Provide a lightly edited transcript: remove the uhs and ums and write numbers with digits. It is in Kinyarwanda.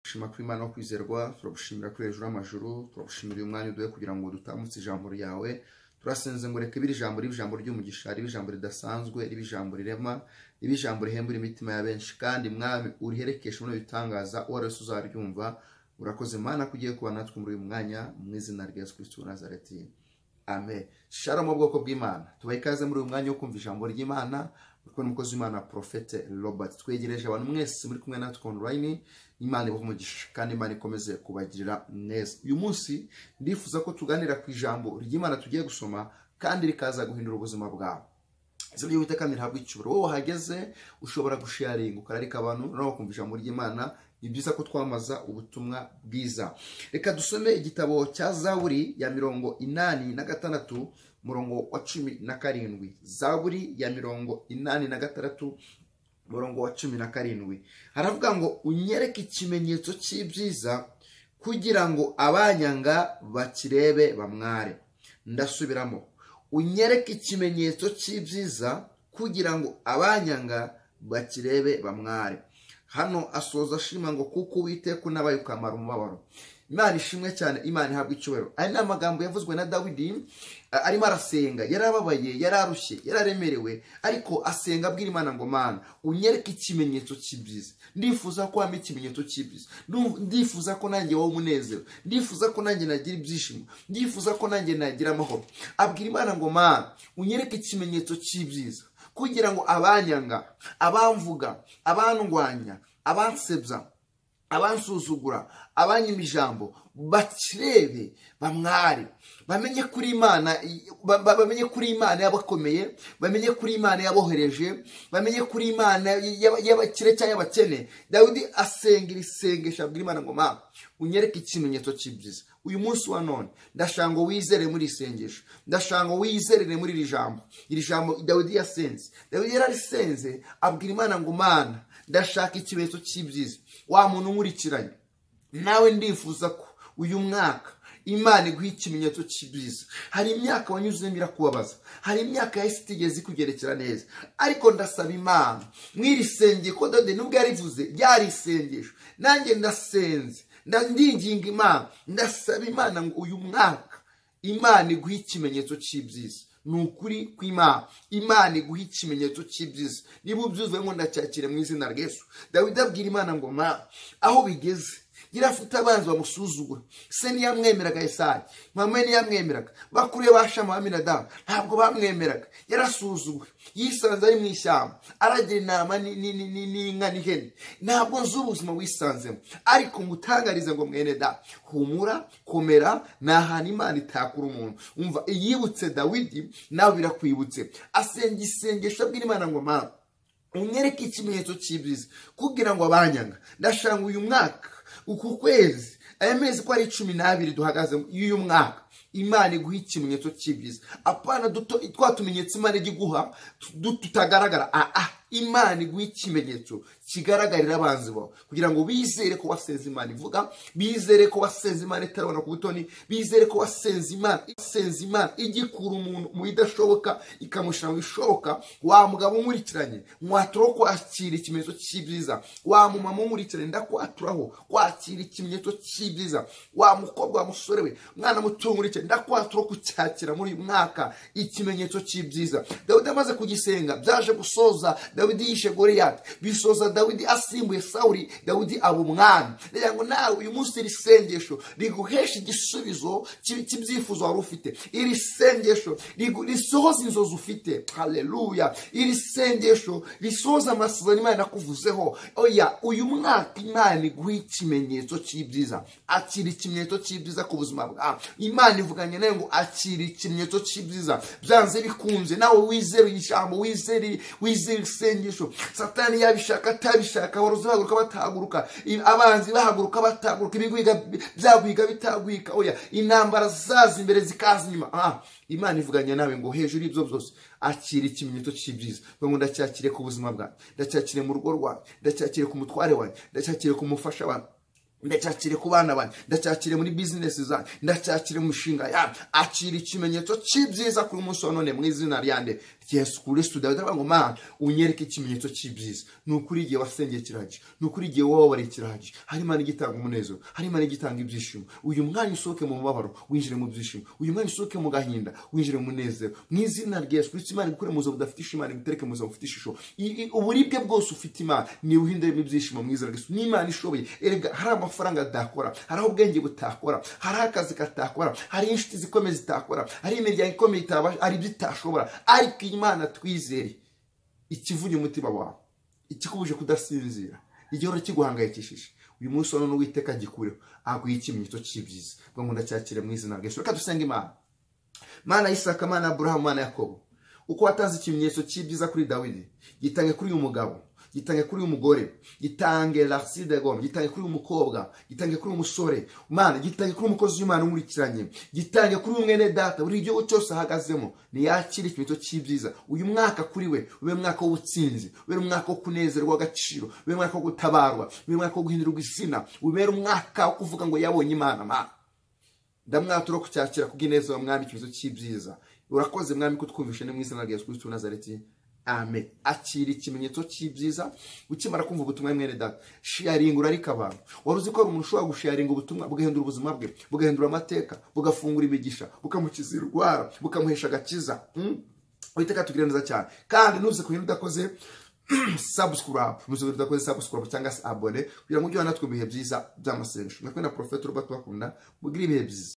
Shima kuri Imana no kwizerwa, turagushimira kuri hejuru y'amajuru, turagushimira uyu mwanya uduhe kugira ngo dutambutse ijambo ryawe. Turasenze ngo reka ibiri ijambo ry'umugisha, ribe ijambo ridasanzwe, ribe ijambo rirema, ribe ijambo rihembura imitima ya benshi, kandi mwami uriherekeshe muri bitangaza uwo wese uzaryumva. Urakoze Mana kugiye kuba natwe muri uyu mwanya, mu izina rya Yesu Kristo wa Nazareti. Amen. Shalom ubwoko bw'Imana. Tubaye ikaze muri uyu mwanya wo kumva ijambo ry'Imana. Kuko n'umukozi w'Imana Prophet Robert. Twegereje abantu mwese muri kumwe natwe online. Imana ibahe kandi Imana ikomeze kubagirira neza. Uyu munsi ndifuza ko tuganira ku ijambo ry'Imana tugiye gusoma kandi rikaza guhindura ubuzima bwawe. Ese byo witeka ntabwo icuburo. Wowe hageze ushobora gusharinga ukararika abantu no kumva ijambo ry'Imana. Ni byiza ko twamaza ubutumwa bwiza. Reka dusome igitabo cya Zaburi ya 86 murongo wa 17. Zaburi ya 86 murongo wa 17. Haravuga ngo unyereke ikimenyetso cy'ibyiza kugira ngo abanyanga bakirebe bamware. Ndasubiramo. Unyereke ikimenyetso cy'ibyiza kugira ngo abanyanga bakirebe bamware. Hano asoza ashima ngo kuko Uwiteka unabaye ukamara umubabaro. Imana ishimwe cyane, Imana ihabwa icyubahiro. Aya ni amagambo yavuzwe na Dawidi arimo arasenga, yarababaye, yararushye, yararemerewe, ariko asenga abwira Imana ngo Mana unyereke ikimenyetso cy'ibyiza. Ndifuza ko wampa ikimenyetso cy'ibyiza. Ndifuza ko nanjye wowe umunezero. Ndifuza ko nanjye nagira ibyishimo. Ndifuza ko nanjye nagira amahoro. Abwira Imana ngo Mana unyereke ikimenyetso cy'ibyiza kugira ngo abanyanga, abamvuga, abandwanya, abansebya, abansuzugura, abanyima ijambo bakirebe bamware. Bamenye kuri Imana, bamenye kuri Imana yabakomeye, bamenye kuri Imana yabohereje, bamenye kuri Imana y'abakire cyangwa y'abakene. Dawidi asenga isengesho abwira Imana ngo Mana unyereke ikimenyetso cy'ibyiza. Uyu munsi wa none ndashaka ngo wizere muri isengesho, ndashaka ngo wizerere muri iri jambo. Iri jambo Dawidi yasenze, Dawidi yararisenze abwira Imana ngo Mana ndashaka ikimenyetso cy'ibyiza. Wa muntu nkurikiranye nawe ndifuza ko uyu mwaka Imana iguha ikimenyetso cy'ibyiza. Hari imyaka wanyuzemo irakubabaza, hari imyaka yahise itigeze ikugerekera neza, ariko ndasaba Imana mwiri senge ko Dawidi nubwo yarivuze ryari isengesho, nanjye ndasenze ndinginga Imana, ndasaba Imana ngo uyu mwaka Imana iguha ikimenyetso cy'ibyiza. Nukuri kw'Imana, Imana iguha ikimenyetso cy'ibyiza. Niba ubyuzuye ngo ndacyakire mu izina rya Yesu. Dawidi abwira Imana ngo Mana aho bigeze girafite abanzi bamusuzugura. Se ntiyamwemeraga Yesayi, mama ntiyamwemeraga, bakuriye bashama Aminadabu ntabwo bamwemeraga. Yarasuzuguwe, yisanze ari mu ishyamba, aragira inama n'inka n'ihene. Ntabwo nzi ubuzima wisanzemo, ariko ngutangarize ngo mwene da humura, komera, n'ahantu Imana itakura umuntu. Umva yibutse Dawidi nawe birakwibutse. Asenga isengesho abwira Imana ngo Mana unyereke ikimenyetso cy'ibyiza kugira ngo abanyanga. Ndashanga uyu mwaka, uku kwezi, aya mezi ko ari 12 duhagaze y'uyu mwaka, Imana iguha ikimenyetso cy'ibyiza. Apana twatumenyetse Imana igiguha tutagaragara. Imana iguha ikimenyetso kigaragarira abanzi bawe kugira ngo bizere ko wasenze Imana ivuga, bizere ko wasenze Imana itarabona ku butoni, bizere ko wasenze Imana igikura umuntu mu bidashoboka ikamushira mu bishoboka. Wa mugabo nkurikiranye mwaturo kwakira ikimenyetso cy'ibyiza, wa mumama nkurikiranye ndakwaturaho kwakira ikimenyetso cy'ibyiza, wa mukobwa wa musore we mwana muto nkurikiranye ndakwaturo kucyakira muri uyu mwaka ikimenyetso cy'ibyiza. Dawidi amaze kugisenga byaje gusoza. Dawidi yishe Goliyati, bisoza Dawidi asimbuye Sawuli, Dawidi aba umwami. Rero ngo nawe uyu munsi iri sengesho riguhesha igisubizo cy'ibyifuzo wari ufite. Iri sengesho risohoza inzozi ufite. Haleluya. Iri sengesho risohoza amasezerano Imana yakuvuzeho. Oya, uyu mwaka Imana iguha ikimenyetso cy'ibyiza. Akira ikimenyetso cy'ibyiza ku buzima bwawe. Imana ivuganye nawe ngo akira ikimenyetso cy'ibyiza. Byanze bikunze nawe wizere ijambo, wizere isengesho. Satani yabishaka atabishaka, waruzi bahaguruka batahaguruka, abanzi bahaguruka batahaguruka, ibigwiga byagwiga bitagwika. Oya, intambara zaza imbere zikaza inyuma. Imana ivuganye nawe ngo hejuru y'ibyo byose akira ikimenyetso cy'ibyiza. Ngo ndacyakire ku buzima bwawe, ndacyakire mu rugo rwawe, ndacyakire ku mutware wawe, ndacyakire ku mufasha wawe, ndacyakire ku bana banyu, ndacyakire muri business zanyu, ndacyakire mu mishinga yanyu. Akira ikimenyetso cy'ibyiza kuri umunsi wa none mu izina ryande Yesu Kristo Dawidi aravuga ngo Mana unyereke ikimenyetso cy'ibyiza. Nukuri igihe wasengeye kirahagije, nukuri igihe wababariye kirahagije. Hari Imana igitanga umunezero, hari Imana igitanga ibyishimo. Uyu mwanya usohoke mu mubabaro winjire mu byishimo, uyu mwanya usohoke mu gahinda winjire mu munezero. Mu izina rya Yesu Kristo Imana ikure mu buzima budafite ishusho, Imana igutereke mu buzima bufite ishusho. Uburibwe bwose ufite Imana ni uhindure mu byishimo mu izina rya Yesu. Ni Imana ishoboye. Erega hari amafaranga adakora, hari ubwenge butakora, hari akazi katakora, hari inshuti zikomeye zitakora, hari imiryango ikomeye itabasha, ari bitashobora. Ariko Imana twizeye ikivunya umutima wawe, ikikubuje kudasinzira, igihora kiguhangayikishije, uyu munsi none Uwiteka gikureho, aguye ikimenyetso cy'ibyiza. Ngo ndacyakire mu izina rya Yesu. Reka dusenge Imana. Mana Isaka, Mana Abrahamu, Mana Yakobo, uko watanze ikimenyetso cy'ibyiza kuri Dawidi, gitange kuri uyu mugabo, gitange kuri uyu mugore, gitange Larside Gom, gitange kuri uyu mukobwa, gitange kuri uyu musore, Mana gitange kuri umukozi w'Imana umurikiranye, gitange kuri uyu mwene data, buri gihugu cyose ahagazemo niyakire ikimenyetso cy'ibyiza. Uyu mwaka kuri we ube mwaka w'ubutsinzi, ube mwaka wo kunezerwa agaciro, ube mwaka wo gutabarwa, ube mwaka wo guhindurirwa izina, ube umwaka wo kuvuga ngo yabonye Imana. Mana ndamwatura kucyakira kubw'ineza wa Mwami ikimenyetso cy'ibyiza. Urakoze Mwami kutwumvisha mu izina rya Yesu Kristo Nazareti. Amen. Akira ikimenyetso cy'ibyiza ukimara kumva ubutumwa mwene data. Sharing urarika abantu. Waruzi ko umuntu ushobora gusharinga ubutumwa bugahindura ubuzima bwe, bugahindura amateka, bugafungura imigisha, bukamukiza indwara, bukamuhesha agakiza. Uwiteka tugire neza cyane. Kandi nuze ku bintu udakoze subscribe cyangwa se abone kugira ngo ujye natwe ibihe byiza by'amasengesho. Mwekwe na Prophet Robert Bakunda mugira ibihe byiza.